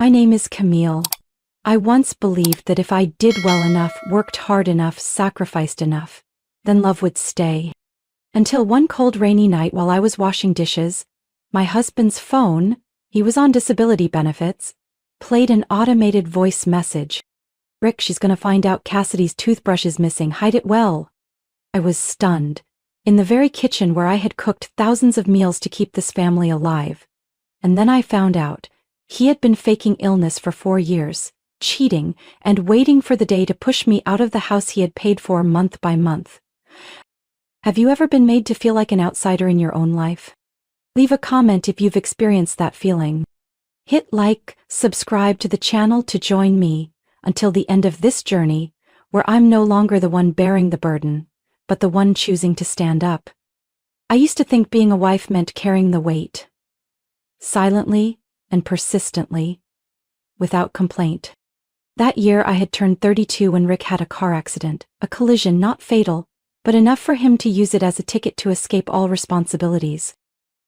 My name is Camille. I once believed that if I did well enough, worked hard enough, sacrificed enough, then love would stay. Until one cold rainy night while I was washing dishes, my husband's phone, he was on disability benefits, played an automated voice message. "Rick, she's gonna find out Cassidy's toothbrush is missing. Hide it well." I was stunned. In the very kitchen where I had cooked thousands of meals to keep this family alive. And then I found out he had been faking illness for 4 years, cheating, and waiting for the day to push me out of the house he had paid for month by month. Have you ever been made to feel like an outsider in your own life? Leave a comment if you've experienced that feeling. Hit like, subscribe to the channel to join me until the end of this journey, where I'm no longer the one bearing the burden, but the one choosing to stand up. I used to think being a wife meant carrying the weight. Silently and persistently, without complaint. That year I had turned 32 when Rick had a car accident, a collision not fatal, but enough for him to use it as a ticket to escape all responsibilities.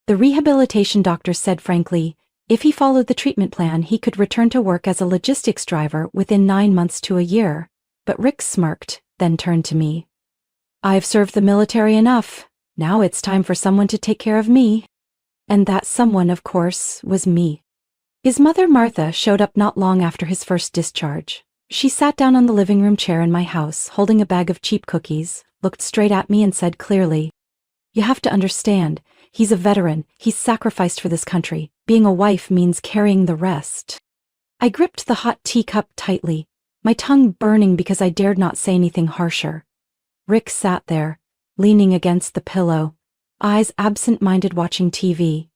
The rehabilitation doctor said frankly, if he followed the treatment plan he could return to work as a logistics driver within 9 months to a year, but Rick smirked, then turned to me. "I've served the military enough. Now it's time for someone to take care of me." And that someone, of course, was me. His mother, Martha, showed up not long after his first discharge. She sat down on the living room chair in my house, holding a bag of cheap cookies, looked straight at me and said clearly, "You have to understand, he's a veteran, he's sacrificed for this country. Being a wife means carrying the rest." I gripped the hot teacup tightly, my tongue burning because I dared not say anything harsher. Rick sat there, leaning against the pillow, eyes absent-minded watching TV.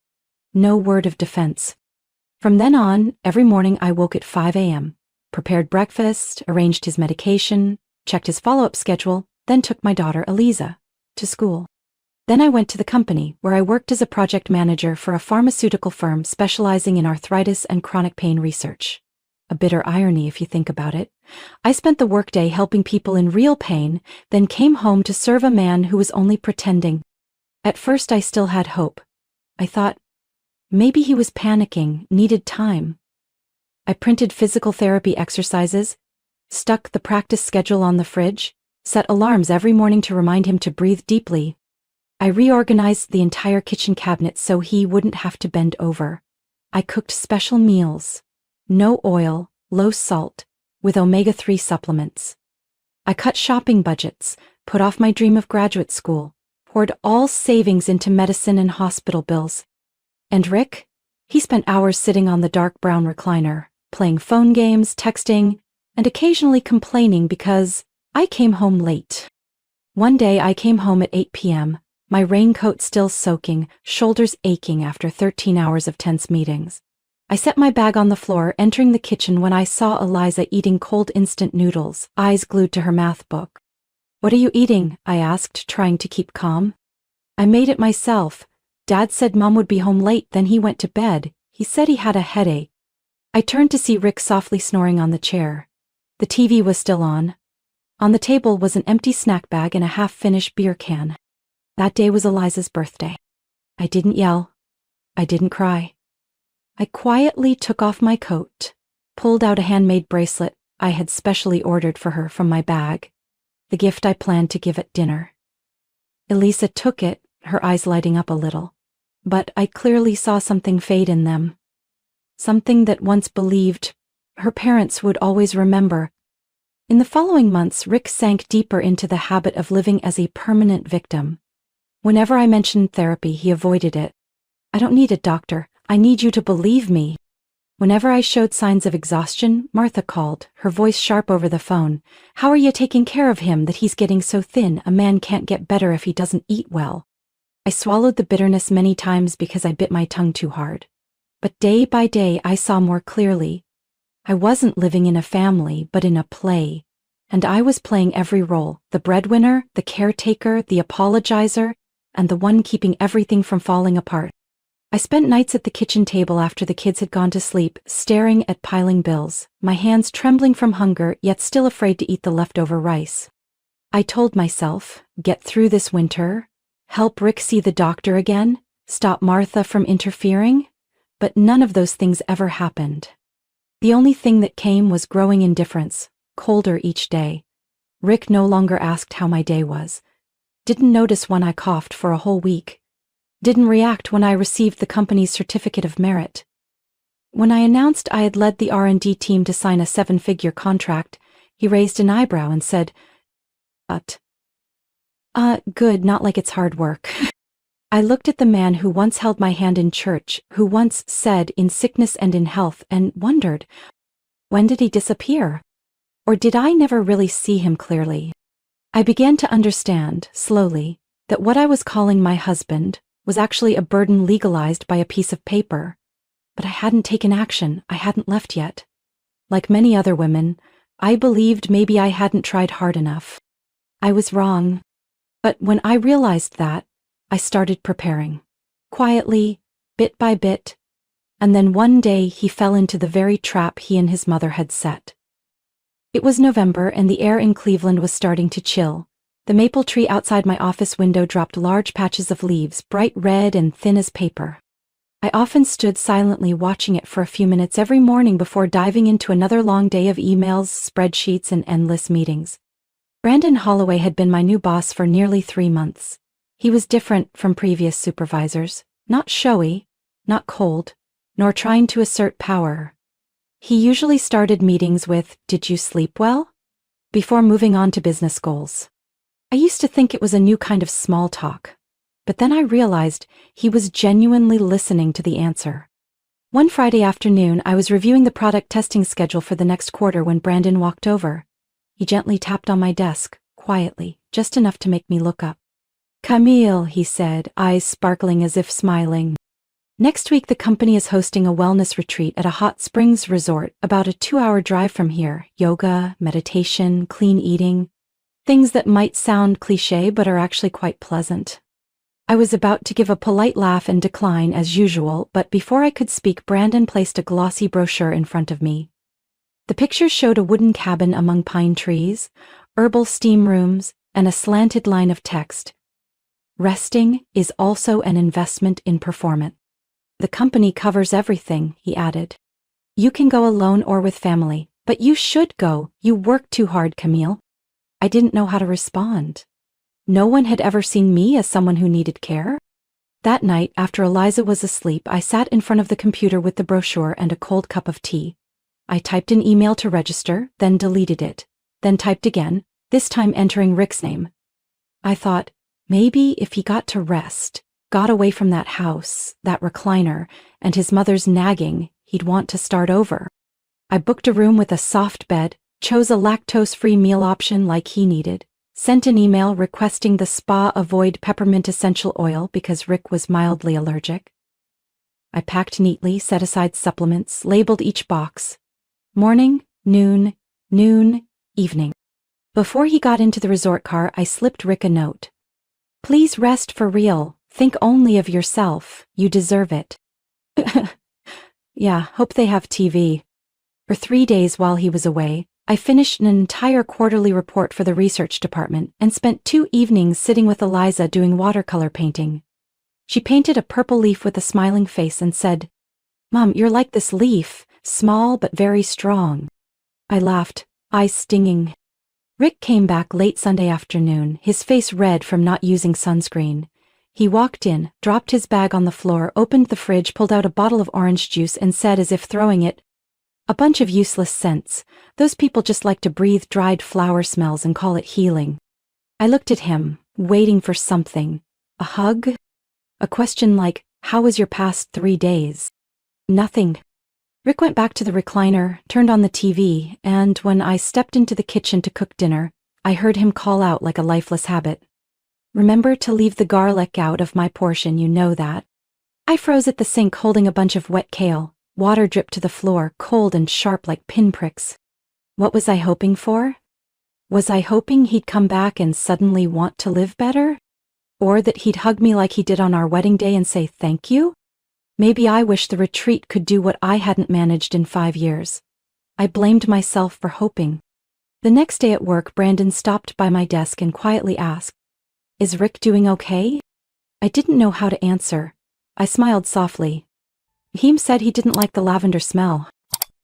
No word of defense. From then on, every morning I woke at 5 a.m., prepared breakfast, arranged his medication, checked his follow-up schedule, then took my daughter, Eliza, to school. Then I went to the company, where I worked as a project manager for a pharmaceutical firm specializing in arthritis and chronic pain research. A bitter irony if you think about it. I spent the workday helping people in real pain, then came home to serve a man who was only pretending. At first I still had hope. I thought, maybe he was panicking, needed time. I printed physical therapy exercises, stuck the practice schedule on the fridge, set alarms every morning to remind him to breathe deeply. I reorganized the entire kitchen cabinet so he wouldn't have to bend over. I cooked special meals. No oil, low salt, with omega-3 supplements. I cut shopping budgets, put off my dream of graduate school, poured all savings into medicine and hospital bills. And Rick? He spent hours sitting on the dark brown recliner, playing phone games, texting, and occasionally complaining because I came home late. One day I came home at 8 p.m., my raincoat still soaking, shoulders aching after 13 hours of tense meetings. I set my bag on the floor, entering the kitchen when I saw Eliza eating cold instant noodles, eyes glued to her math book. "What are you eating?" I asked, trying to keep calm. "I made it myself. Dad said Mom would be home late, then he went to bed. He said he had a headache." I turned to see Rick softly snoring on the chair. The TV was still on. On the table was an empty snack bag and a half-finished beer can. That day was Eliza's birthday. I didn't yell. I didn't cry. I quietly took off my coat, pulled out a handmade bracelet I had specially ordered for her from my bag, the gift I planned to give at dinner. Eliza took it, her eyes lighting up a little, but I clearly saw something fade in them. Something that once believed her parents would always remember. In the following months, Rick sank deeper into the habit of living as a permanent victim. Whenever I mentioned therapy, he avoided it. "I don't need a doctor. I need you to believe me." Whenever I showed signs of exhaustion, Martha called, her voice sharp over the phone. "How are you taking care of him that he's getting so thin? A man can't get better if he doesn't eat well." I swallowed the bitterness many times because I bit my tongue too hard. But day by day I saw more clearly. I wasn't living in a family, but in a play. And I was playing every role, the breadwinner, the caretaker, the apologizer, and the one keeping everything from falling apart. I spent nights at the kitchen table after the kids had gone to sleep, staring at piling bills, my hands trembling from hunger yet still afraid to eat the leftover rice. I told myself, get through this winter, help Rick see the doctor again, stop Martha from interfering, but none of those things ever happened. The only thing that came was growing indifference, colder each day. Rick no longer asked how my day was. Didn't notice when I coughed for a whole week. Didn't react when I received the company's certificate of merit. When I announced I had led the R&D team to sign a 7-figure contract, he raised an eyebrow and said, good, not like it's hard work. I looked at the man who once held my hand in church, who once said in sickness and in health, and wondered, when did he disappear? Or did I never really see him clearly? I began to understand, slowly, that what I was calling my husband was actually a burden legalized by a piece of paper. But I hadn't taken action, I hadn't left yet. Like many other women, I believed maybe I hadn't tried hard enough. I was wrong. But when I realized that, I started preparing. Quietly, bit by bit. And then one day he fell into the very trap he and his mother had set. It was November and the air in Cleveland was starting to chill. The maple tree outside my office window dropped large patches of leaves, bright red and thin as paper. I often stood silently watching it for a few minutes every morning before diving into another long day of emails, spreadsheets, and endless meetings. Brandon Holloway had been my new boss for nearly 3 months. He was different from previous supervisors, not showy, not cold, nor trying to assert power. He usually started meetings with, "Did you sleep well?" before moving on to business goals. I used to think it was a new kind of small talk, but then I realized he was genuinely listening to the answer. One Friday afternoon, I was reviewing the product testing schedule for the next quarter when Brandon walked over. He gently tapped on my desk, quietly, just enough to make me look up. "Camille," he said, eyes sparkling as if smiling. "Next week the company is hosting a wellness retreat at a hot springs resort about a 2-hour drive from here. Yoga, meditation, clean eating. Things that might sound cliché but are actually quite pleasant." I was about to give a polite laugh and decline as usual, but before I could speak, Brandon placed a glossy brochure in front of me. The pictures showed a wooden cabin among pine trees, herbal steam rooms, and a slanted line of text. "Resting is also an investment in performance. The company covers everything," he added. "You can go alone or with family, but you should go. You work too hard, Camille." I didn't know how to respond. No one had ever seen me as someone who needed care. That night, after Eliza was asleep, I sat in front of the computer with the brochure and a cold cup of tea. I typed an email to register, then deleted it, then typed again, this time entering Rick's name. I thought, maybe if he got to rest, got away from that house, that recliner, and his mother's nagging, he'd want to start over. I booked a room with a soft bed, chose a lactose-free meal option like he needed, sent an email requesting the spa avoid peppermint essential oil because Rick was mildly allergic. I packed neatly, set aside supplements, labeled each box. Morning, noon, evening. Before he got into the resort car, I slipped Rick a note. "Please rest for real. Think only of yourself. You deserve it." Yeah, hope they have TV. For 3 days while he was away, I finished an entire quarterly report for the research department and spent 2 evenings sitting with Eliza doing watercolor painting. She painted a purple leaf with a smiling face and said, "Mom, you're like this leaf, small but very strong." I laughed, eyes stinging. Rick came back late Sunday afternoon, his face red from not using sunscreen. He walked in, dropped his bag on the floor, opened the fridge, pulled out a bottle of orange juice and said as if throwing it, "A bunch of useless scents. Those people just like to breathe dried flower smells and call it healing." I looked at him, waiting for something. A hug? A question like, "How was your past 3 days?" Nothing. Rick went back to the recliner, turned on the TV, and when I stepped into the kitchen to cook dinner, I heard him call out like a lifeless habit. "Remember to leave the garlic out of my portion, you know that." I froze at the sink holding a bunch of wet kale. Water dripped to the floor, cold and sharp like pinpricks. What was I hoping for? Was I hoping he'd come back and suddenly want to live better? Or that he'd hug me like he did on our wedding day and say thank you? Maybe I wished the retreat could do what I hadn't managed in 5 years. I blamed myself for hoping. The next day at work, Brandon stopped by my desk and quietly asked, "Is Rick doing okay?" I didn't know how to answer. I smiled softly. Heem said he didn't like the lavender smell.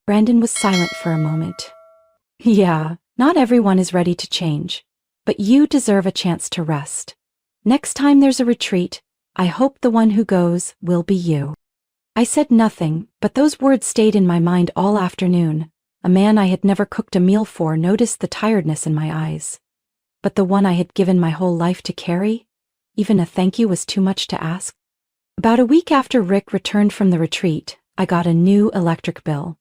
Brandon was silent for a moment. Yeah, not everyone is ready to change, but you deserve a chance to rest. Next time there's a retreat, I hope the one who goes will be you. I said nothing, but those words stayed in my mind all afternoon. A man I had never cooked a meal for noticed the tiredness in my eyes. But the one I had given my whole life to carry? Even a thank you was too much to ask. About a week after Rick returned from the retreat, I got a new electric bill.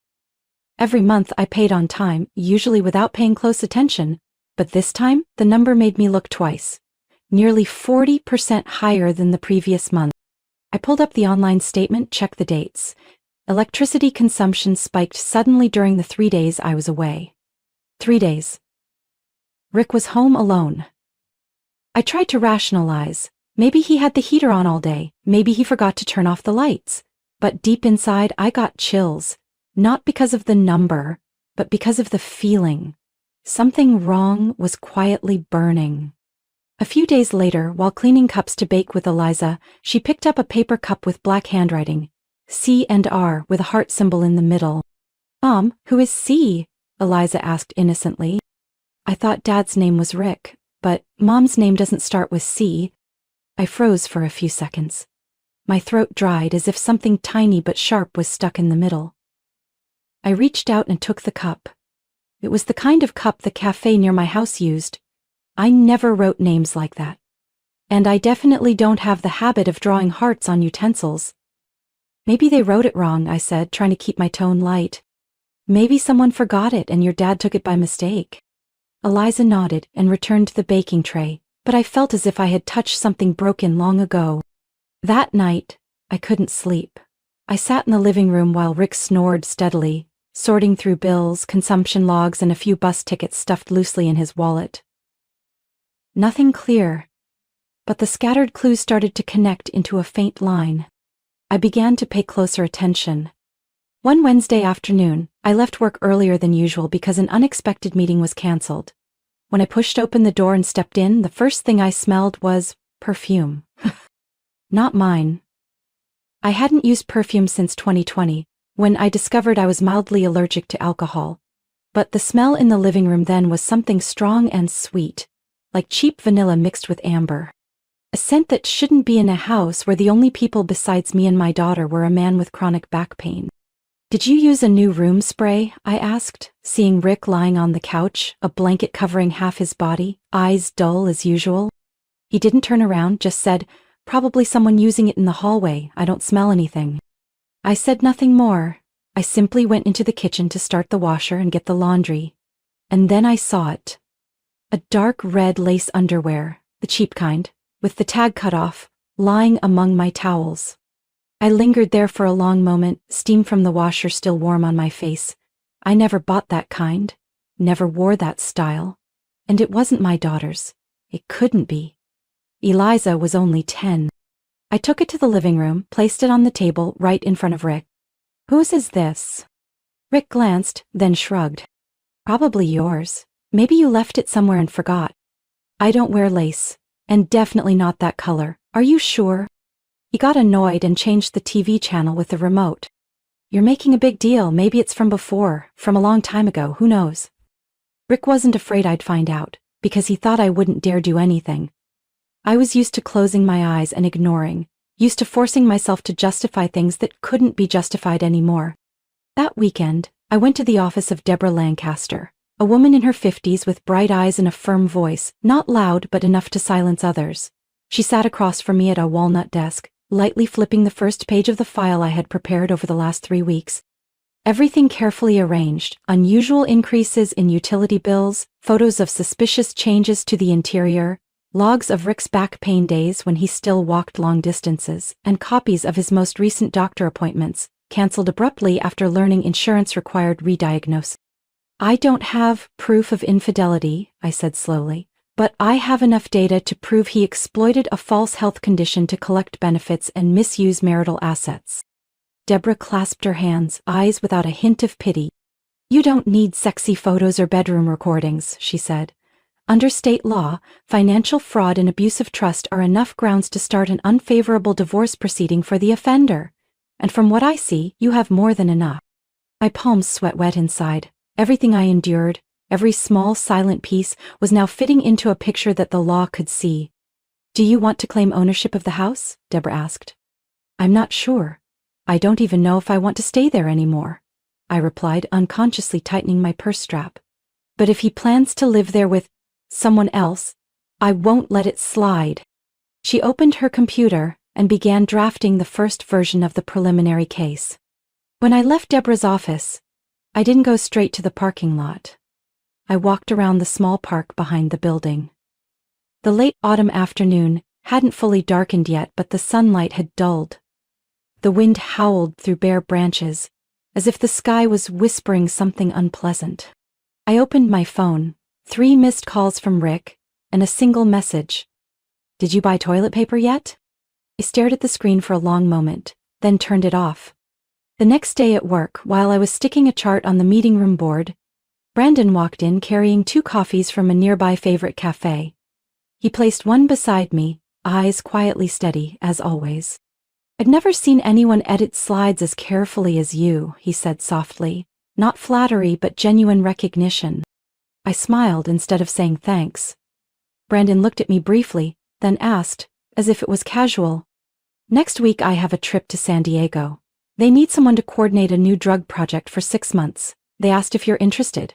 Every month I paid on time, usually without paying close attention, but this time the number made me look twice. Nearly 40% higher than the previous month. I pulled up the online statement, checked the dates. Electricity consumption spiked suddenly during the 3 days I was away. 3 days. Rick was home alone. I tried to rationalize. Maybe he had the heater on all day, maybe he forgot to turn off the lights. But deep inside I got chills, not because of the number, but because of the feeling. Something wrong was quietly burning. A few days later, while cleaning cups to bake with Eliza, she picked up a paper cup with black handwriting. C and R with a heart symbol in the middle. Mom, who is C? Eliza asked innocently. I thought Dad's name was Rick, but Mom's name doesn't start with C. I froze for a few seconds. My throat dried as if something tiny but sharp was stuck in the middle. I reached out and took the cup. It was the kind of cup the cafe near my house used. I never wrote names like that. And I definitely don't have the habit of drawing hearts on utensils. Maybe they wrote it wrong, I said, trying to keep my tone light. Maybe someone forgot it and your dad took it by mistake. Eliza nodded and returned to the baking tray, but I felt as if I had touched something broken long ago. That night, I couldn't sleep. I sat in the living room while Rick snored steadily, sorting through bills, consumption logs, and a few bus tickets stuffed loosely in his wallet. Nothing clear, but the scattered clues started to connect into a faint line. I began to pay closer attention. One Wednesday afternoon, I left work earlier than usual because an unexpected meeting was canceled. When I pushed open the door and stepped in, the first thing I smelled was perfume. Not mine. I hadn't used perfume since 2020, when I discovered I was mildly allergic to alcohol. But the smell in the living room then was something strong and sweet, like cheap vanilla mixed with amber. A scent that shouldn't be in a house where the only people besides me and my daughter were a man with chronic back pain. Did you use a new room spray? I asked, seeing Rick lying on the couch, a blanket covering half his body, eyes dull as usual. He didn't turn around, just said, "Probably someone using it in the hallway. I don't smell anything." I said nothing more. I simply went into the kitchen to start the washer and get the laundry. And then I saw it. A dark red lace underwear, the cheap kind, with the tag cut off, lying among my towels. I lingered there for a long moment, steam from the washer still warm on my face. I never bought that kind, never wore that style, and it wasn't my daughter's. It couldn't be. Eliza was only 10. I took it to the living room, placed it on the table right in front of Rick. "Whose is this?" Rick glanced, then shrugged. "Probably yours. Maybe you left it somewhere and forgot." "I don't wear lace, and definitely not that color. Are you sure?" He got annoyed and changed the TV channel with the remote. "You're making a big deal. Maybe it's from before, from a long time ago, who knows?" Rick wasn't afraid I'd find out, because he thought I wouldn't dare do anything. I was used to closing my eyes and ignoring, used to forcing myself to justify things that couldn't be justified anymore. That weekend, I went to the office of Deborah Lancaster, a woman in her 50s with bright eyes and a firm voice, not loud but enough to silence others. She sat across from me at a walnut desk, lightly flipping the first page of the file I had prepared over the last 3 weeks. Everything carefully arranged, unusual increases in utility bills, photos of suspicious changes to the interior, logs of Rick's back pain days when he still walked long distances, and copies of his most recent doctor appointments, canceled abruptly after learning insurance required re-diagnosis. "I don't have proof of infidelity," I said slowly, "but I have enough data to prove he exploited a false health condition to collect benefits and misuse marital assets." Deborah clasped her hands, eyes without a hint of pity. "You don't need sexy photos or bedroom recordings," she said. "Under state law, financial fraud and abuse of trust are enough grounds to start an unfavorable divorce proceeding for the offender. And from what I see, you have more than enough." My palms sweat wet inside. Everything I endured, every small, silent piece, was now fitting into a picture that the law could see. "Do you want to claim ownership of the house?" Deborah asked. "I'm not sure. I don't even know if I want to stay there anymore," I replied, unconsciously tightening my purse strap. "But if he plans to live there with someone else, I won't let it slide." She opened her computer and began drafting the first version of the preliminary case. When I left Deborah's office, I didn't go straight to the parking lot. I walked around the small park behind the building. The late autumn afternoon hadn't fully darkened yet, but the sunlight had dulled. The wind howled through bare branches, as if the sky was whispering something unpleasant. I opened my phone, 3 missed calls from Rick, and a single message. "Did you buy toilet paper yet?" I stared at the screen for a long moment, then turned it off. The next day at work, while I was sticking a chart on the meeting room board, Brandon walked in carrying 2 coffees from a nearby favorite cafe. He placed one beside me, eyes quietly steady, as always. "I've never seen anyone edit slides as carefully as you," he said softly. Not flattery, but genuine recognition. I smiled instead of saying thanks. Brandon looked at me briefly, then asked, as if it was casual, "Next week I have a trip to San Diego. They need someone to coordinate a new drug project for 6 months. They asked if you're interested.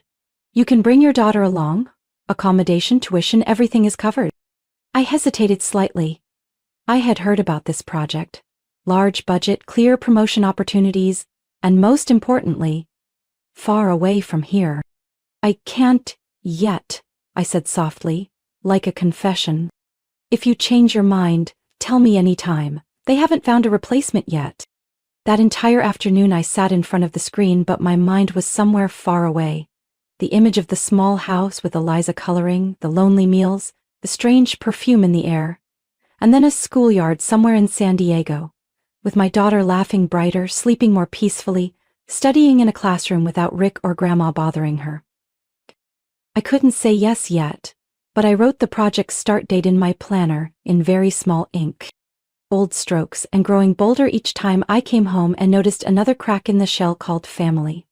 You can bring your daughter along. Accommodation, tuition, everything is covered." I hesitated slightly. I had heard about this project. Large budget, clear promotion opportunities, and most importantly, far away from here. "I can't yet," I said softly, like a confession. "If you change your mind, tell me any time. They haven't found a replacement yet." That entire afternoon I sat in front of the screen, but my mind was somewhere far away. The image of the small house with Eliza coloring, the lonely meals, the strange perfume in the air, and then a schoolyard somewhere in San Diego, with my daughter laughing brighter, sleeping more peacefully, studying in a classroom without Rick or Grandma bothering her. I couldn't say yes yet, but I wrote the project's start date in my planner in very small ink. Bold strokes, and growing bolder each time I came home and noticed another crack in the shell called family.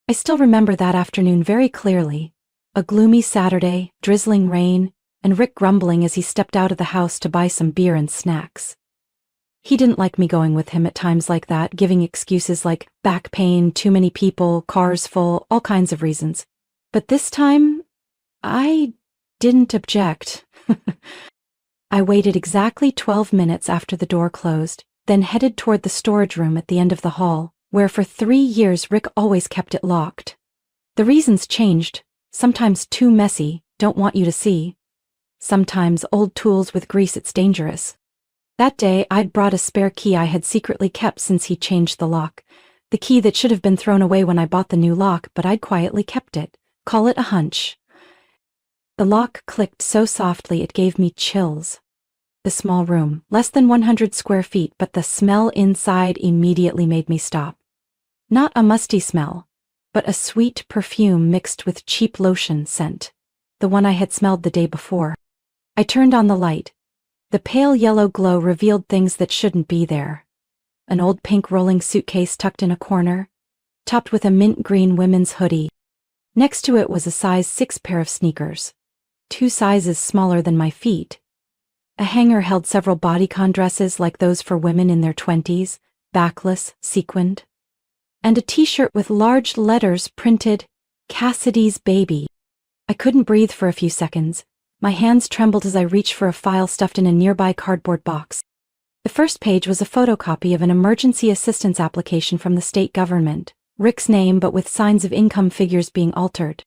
I still remember that afternoon very clearly. A gloomy Saturday, drizzling rain, and Rick grumbling as he stepped out of the house to buy some beer and snacks. He didn't like me going with him at times like that, giving excuses like back pain, too many people, cars full, all kinds of reasons. But this time, I didn't object. I waited exactly 12 minutes after the door closed, then headed toward the storage room at the end of the hall, where for 3 years Rick always kept it locked. The reasons changed, sometimes too messy, don't want you to see. Sometimes old tools with grease, it's dangerous. That day I'd brought a spare key I had secretly kept since he changed the lock. The key that should have been thrown away when I bought the new lock, but I'd quietly kept it. Call it a hunch. The lock clicked so softly it gave me chills. The small room, less than 100 square feet, but the smell inside immediately made me stop. Not a musty smell, but a sweet perfume mixed with cheap lotion scent, the one I had smelled the day before. I turned on the light. The pale yellow glow revealed things that shouldn't be there. An old pink rolling suitcase tucked in a corner, topped with a mint green women's hoodie. Next to it was a size 6 pair of sneakers, 2 sizes smaller than my feet. A hanger held several bodycon dresses like those for women in their 20s, backless, sequined. And a t-shirt with large letters printed, "Cassidy's Baby." I couldn't breathe for a few seconds. My hands trembled as I reached for a file stuffed in a nearby cardboard box. The first page was a photocopy of an emergency assistance application from the state government, Rick's name but with signs of income figures being altered.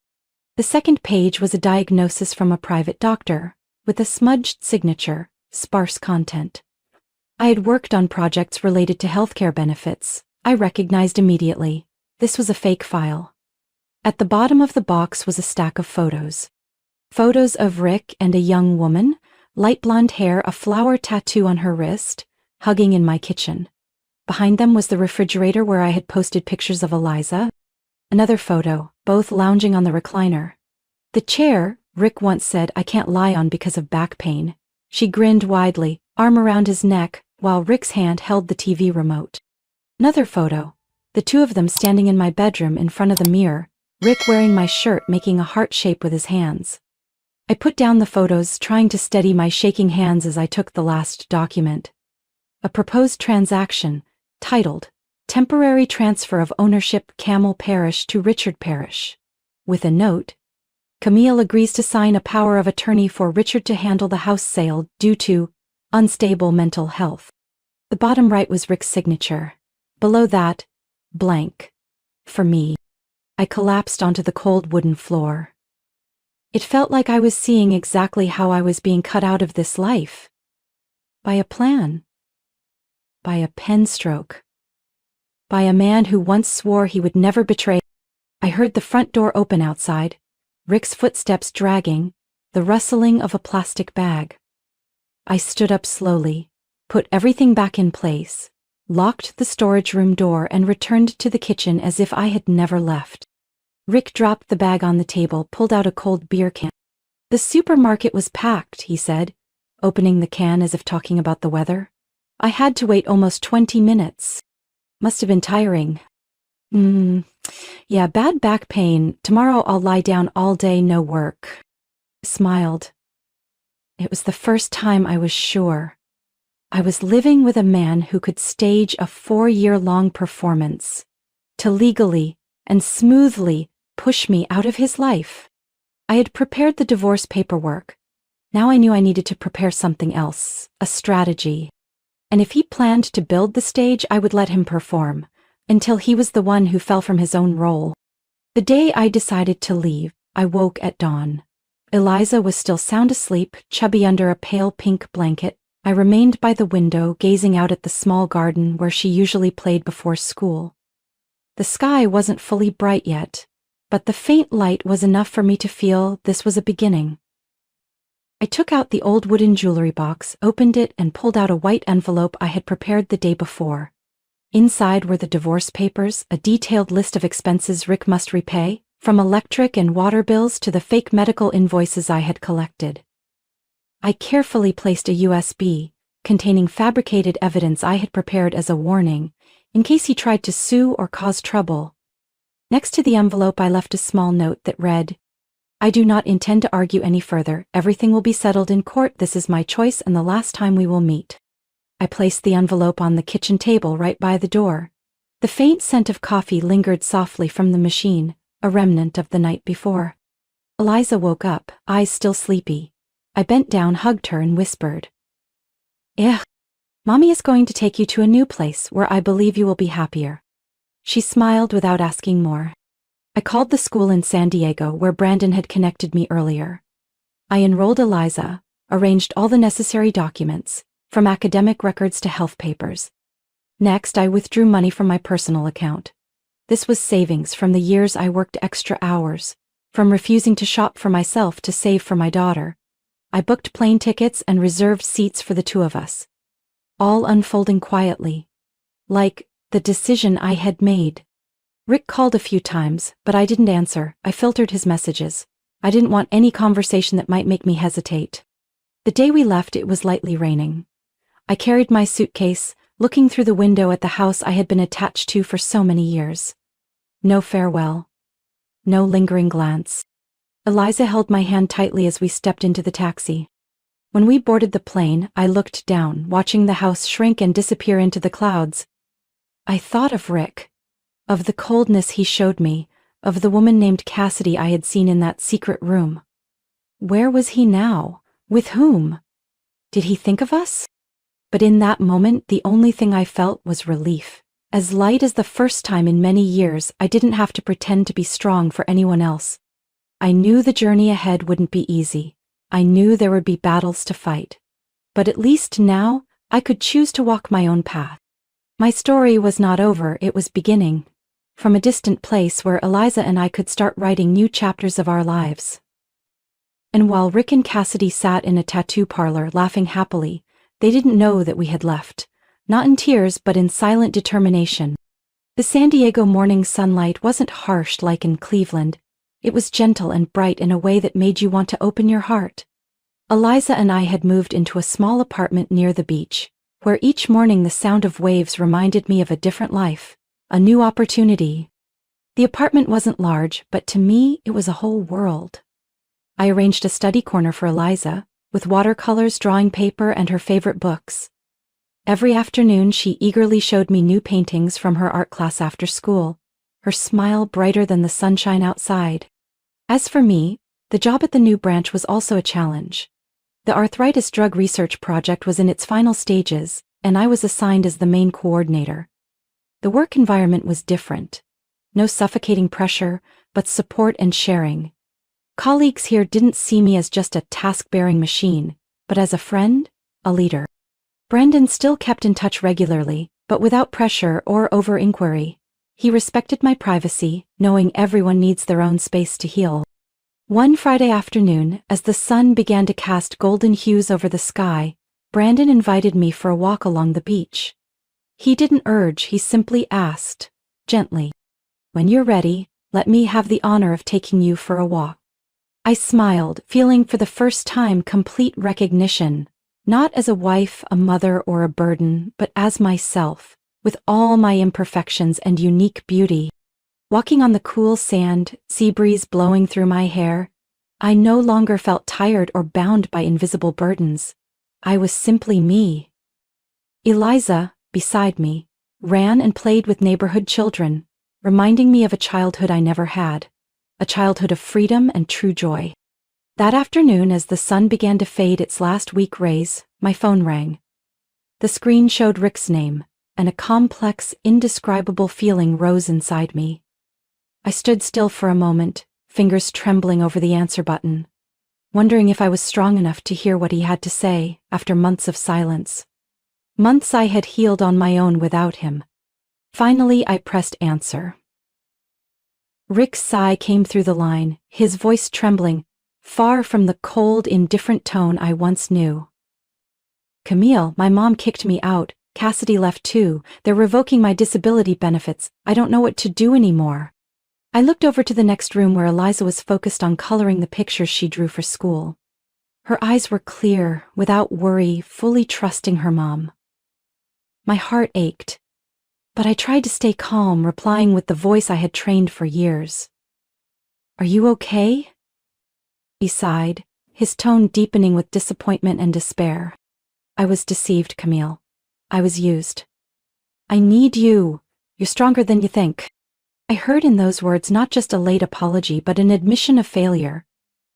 The second page was a diagnosis from a private doctor, with a smudged signature, sparse content. I had worked on projects related to healthcare benefits. I recognized immediately. This was a fake file. At the bottom of the box was a stack of photos. Photos of Rick and a young woman, light blonde hair, a flower tattoo on her wrist, hugging in my kitchen. Behind them was the refrigerator where I had posted pictures of Eliza. Another photo, both lounging on the recliner. The chair, Rick once said, I can't lie on because of back pain. She grinned widely, arm around his neck, while Rick's hand held the TV remote. Another photo, the two of them standing in my bedroom in front of the mirror, Rick wearing my shirt making a heart shape with his hands. I put down the photos, trying to steady my shaking hands as I took the last document. A proposed transaction, titled, Temporary Transfer of Ownership Camel Parish to Richard Parish. With a note, Camille agrees to sign a power of attorney for Richard to handle the house sale due to unstable mental health. The bottom right was Rick's signature. Below that, blank. For me. I collapsed onto the cold wooden floor. It felt like I was seeing exactly how I was being cut out of this life. By a plan. By a pen stroke. By a man who once swore he would never betray. I heard the front door open outside, Rick's footsteps dragging, the rustling of a plastic bag. I stood up slowly, put everything back in place, locked the storage room door and returned to the kitchen as if I had never left. Rick dropped the bag on the table, pulled out a cold beer can. The supermarket was packed, he said, opening the can as if talking about the weather. I had to wait almost 20 minutes. Must have been tiring. Yeah, bad back pain. Tomorrow I'll lie down all day, no work. I smiled. It was the first time I was sure. I was living with a man who could stage a 4-year-long performance to legally and smoothly push me out of his life. I had prepared the divorce paperwork. Now I knew I needed to prepare something else, a strategy. And if he planned to build the stage, I would let him perform, until he was the one who fell from his own role. The day I decided to leave, I woke at dawn. Eliza was still sound asleep, chubby under a pale pink blanket. I remained by the window, gazing out at the small garden where she usually played before school. The sky wasn't fully bright yet, but the faint light was enough for me to feel this was a beginning. I took out the old wooden jewelry box, opened it, and pulled out a white envelope I had prepared the day before. Inside were the divorce papers, a detailed list of expenses Rick must repay, from electric and water bills to the fake medical invoices I had collected. I carefully placed a USB, containing fabricated evidence I had prepared as a warning, in case he tried to sue or cause trouble. Next to the envelope I left a small note that read, I do not intend to argue any further. Everything will be settled in court. This is my choice and the last time we will meet. I placed the envelope on the kitchen table right by the door. The faint scent of coffee lingered softly from the machine, a remnant of the night before. Eliza woke up, eyes still sleepy. I bent down, hugged her, and whispered, Mommy is going to take you to a new place where I believe you will be happier. She smiled without asking more. I called the school in San Diego where Brandon had connected me earlier. I enrolled Eliza, arranged all the necessary documents, from academic records to health papers. Next, I withdrew money from my personal account. This was savings from the years I worked extra hours, from refusing to shop for myself to save for my daughter. I booked plane tickets and reserved seats for the two of us. All unfolding quietly, like the decision I had made. Rick called a few times, but I didn't answer. I filtered his messages. I didn't want any conversation that might make me hesitate. The day we left, it was lightly raining. I carried my suitcase, looking through the window at the house I had been attached to for so many years. No farewell. No lingering glance. Eliza held my hand tightly as we stepped into the taxi. When we boarded the plane, I looked down, watching the house shrink and disappear into the clouds. I thought of Rick, of the coldness he showed me, of the woman named Cassidy I had seen in that secret room. Where was he now? With whom? Did he think of us? But in that moment, the only thing I felt was relief. As light as the first time in many years, I didn't have to pretend to be strong for anyone else. I knew the journey ahead wouldn't be easy. I knew there would be battles to fight. But at least now, I could choose to walk my own path. My story was not over, it was beginning. From a distant place where Eliza and I could start writing new chapters of our lives. And while Rick and Cassidy sat in a tattoo parlor laughing happily, they didn't know that we had left. Not in tears, but in silent determination. The San Diego morning sunlight wasn't harsh like in Cleveland. It was gentle and bright in a way that made you want to open your heart. Eliza and I had moved into a small apartment near the beach, where each morning the sound of waves reminded me of a different life, a new opportunity. The apartment wasn't large, but to me, it was a whole world. I arranged a study corner for Eliza, with watercolors, drawing paper, and her favorite books. Every afternoon, she eagerly showed me new paintings from her art class after school, her smile brighter than the sunshine outside. As for me, the job at the new branch was also a challenge. The arthritis drug research project was in its final stages, and I was assigned as the main coordinator. The work environment was different. No suffocating pressure, but support and sharing. Colleagues here didn't see me as just a task-bearing machine, but as a friend, a leader. Brandon still kept in touch regularly, but without pressure or over-inquiry. He respected my privacy, knowing everyone needs their own space to heal. One Friday afternoon, as the sun began to cast golden hues over the sky, Brandon invited me for a walk along the beach. He didn't urge, he simply asked, gently, "When you're ready, let me have the honor of taking you for a walk." I smiled, feeling for the first time complete recognition, not as a wife, a mother, or a burden, but as myself, with all my imperfections and unique beauty. Walking on the cool sand, sea breeze blowing through my hair, I no longer felt tired or bound by invisible burdens. I was simply me. Eliza, beside me, ran and played with neighborhood children, reminding me of a childhood I never had, a childhood of freedom and true joy. That afternoon, as the sun began to fade its last weak rays, my phone rang. The screen showed Rick's name, and a complex, indescribable feeling rose inside me. I stood still for a moment, fingers trembling over the answer button, wondering if I was strong enough to hear what he had to say after months of silence. Months I had healed on my own without him. Finally, I pressed answer. Rick's sigh came through the line, his voice trembling, far from the cold, indifferent tone I once knew. "Camille, my mom kicked me out. Cassidy left too. They're revoking my disability benefits. I don't know what to do anymore." I looked over to the next room where Eliza was focused on coloring the pictures she drew for school. Her eyes were clear, without worry, fully trusting her mom. My heart ached, but I tried to stay calm, replying with the voice I had trained for years. "Are you okay?" He sighed, his tone deepening with disappointment and despair. "I was deceived, Camille. I was used. I need you. You're stronger than you think." I heard in those words not just a late apology but an admission of failure.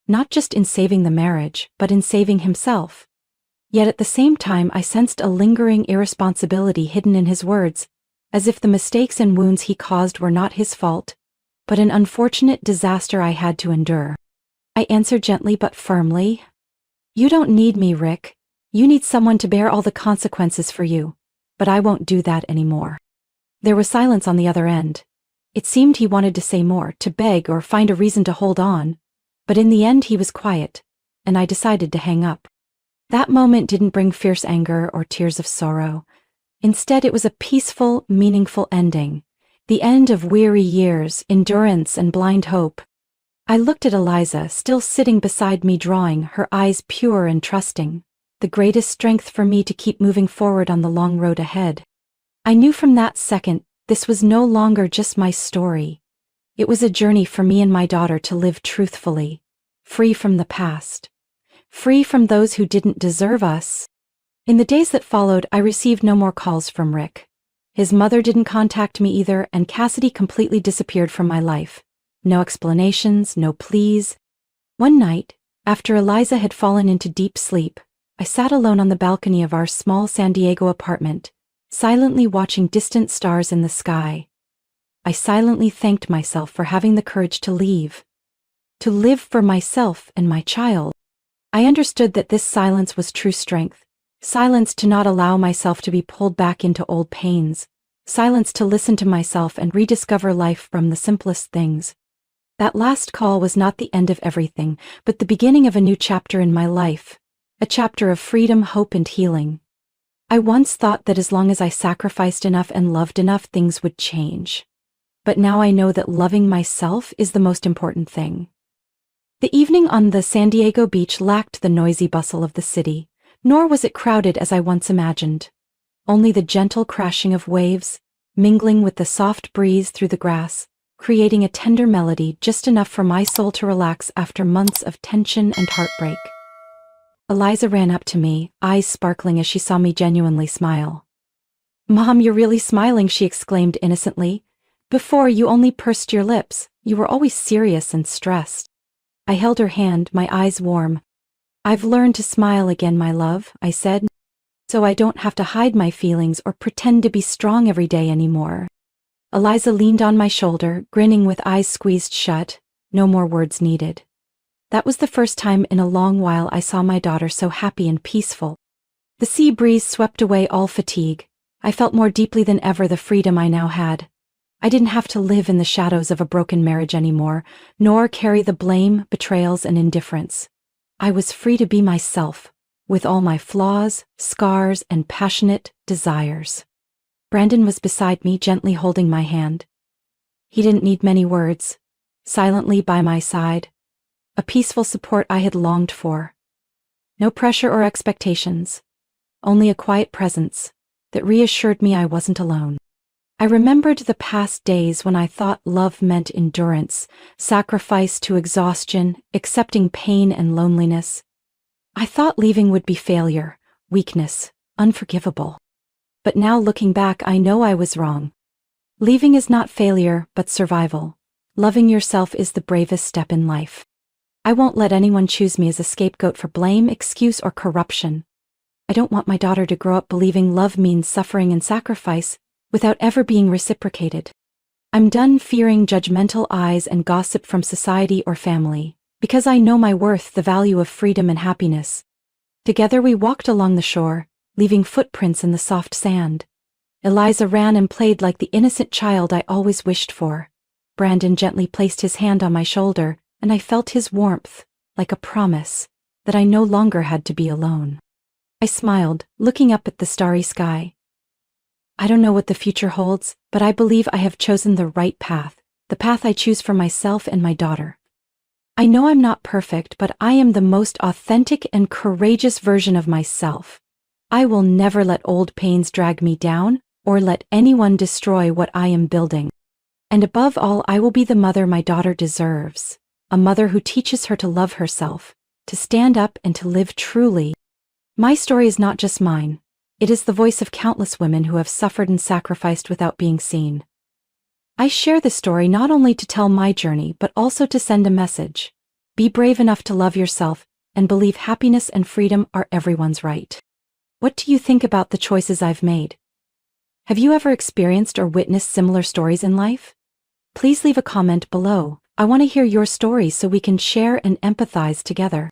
Not just in saving the marriage, but in saving himself. Yet at the same time I sensed a lingering irresponsibility hidden in his words, as if the mistakes and wounds he caused were not his fault, but an unfortunate disaster I had to endure. I answered gently but firmly, "You don't need me, Rick. You need someone to bear all the consequences for you, but I won't do that anymore." There was silence on the other end. It seemed he wanted to say more, to beg or find a reason to hold on, but in the end he was quiet, and I decided to hang up. That moment didn't bring fierce anger or tears of sorrow. Instead, it was a peaceful, meaningful ending, the end of weary years, endurance, and blind hope. I looked at Eliza, still sitting beside me drawing, her eyes pure and trusting, the greatest strength for me to keep moving forward on the long road ahead. I knew from that second, this was no longer just my story. It was a journey for me and my daughter to live truthfully, free from the past, free from those who didn't deserve us. In the days that followed, I received no more calls from Rick. His mother didn't contact me either, and Cassidy completely disappeared from my life. No explanations, no pleas. One night, after Eliza had fallen into deep sleep, I sat alone on the balcony of our small San Diego apartment, silently watching distant stars in the sky. I silently thanked myself for having the courage to leave, to live for myself and my child. I understood that this silence was true strength, silence to not allow myself to be pulled back into old pains, silence to listen to myself and rediscover life from the simplest things. That last call was not the end of everything, but the beginning of a new chapter in my life, a chapter of freedom, hope, and healing. I once thought that as long as I sacrificed enough and loved enough, things would change. But now I know that loving myself is the most important thing. The evening on the San Diego beach lacked the noisy bustle of the city, nor was it crowded as I once imagined. Only the gentle crashing of waves, mingling with the soft breeze through the grass, creating a tender melody just enough for my soul to relax after months of tension and heartbreak. Eliza ran up to me, eyes sparkling as she saw me genuinely smile. "Mom, you're really smiling," she exclaimed innocently. "Before, you only pursed your lips. You were always serious and stressed." I held her hand, my eyes warm. "I've learned to smile again, my love," I said, "so I don't have to hide my feelings or pretend to be strong every day anymore." Eliza leaned on my shoulder, grinning with eyes squeezed shut. No more words needed. That was the first time in a long while I saw my daughter so happy and peaceful. The sea breeze swept away all fatigue. I felt more deeply than ever the freedom I now had. I didn't have to live in the shadows of a broken marriage anymore, nor carry the blame, betrayals, and indifference. I was free to be myself, with all my flaws, scars, and passionate desires. Brandon was beside me, gently holding my hand. He didn't need many words. Silently by my side, a peaceful support I had longed for. No pressure or expectations, only a quiet presence that reassured me I wasn't alone. I remembered the past days when I thought love meant endurance, sacrifice to exhaustion, accepting pain and loneliness. I thought leaving would be failure, weakness, unforgivable. But now looking back, I know I was wrong. Leaving is not failure, but survival. Loving yourself is the bravest step in life. I won't let anyone choose me as a scapegoat for blame, excuse, or corruption. I don't want my daughter to grow up believing love means suffering and sacrifice, without ever being reciprocated. I'm done fearing judgmental eyes and gossip from society or family, because I know my worth, the value of freedom and happiness. Together we walked along the shore, leaving footprints in the soft sand. Eliza ran and played like the innocent child I always wished for. Brandon gently placed his hand on my shoulder, and I felt his warmth, like a promise that I no longer had to be alone. I smiled, looking up at the starry sky. I don't know what the future holds, but I believe I have chosen the right path, the path I choose for myself and my daughter. I know I'm not perfect, but I am the most authentic and courageous version of myself. I will never let old pains drag me down, or let anyone destroy what I am building. And above all, I will be the mother my daughter deserves, a mother who teaches her to love herself, to stand up and to live truly. My story is not just mine. It is the voice of countless women who have suffered and sacrificed without being seen. I share this story not only to tell my journey, but also to send a message. Be brave enough to love yourself and believe happiness and freedom are everyone's right. What do you think about the choices I've made? Have you ever experienced or witnessed similar stories in life? Please leave a comment below. I want to hear your stories so we can share and empathize together.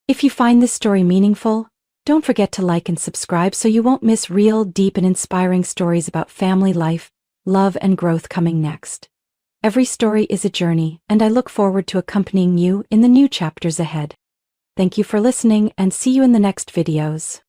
If you find this story meaningful, don't forget to like and subscribe so you won't miss real, deep, and inspiring stories about family life, love, and growth coming next. Every story is a journey, and I look forward to accompanying you in the new chapters ahead. Thank you for listening, and see you in the next videos.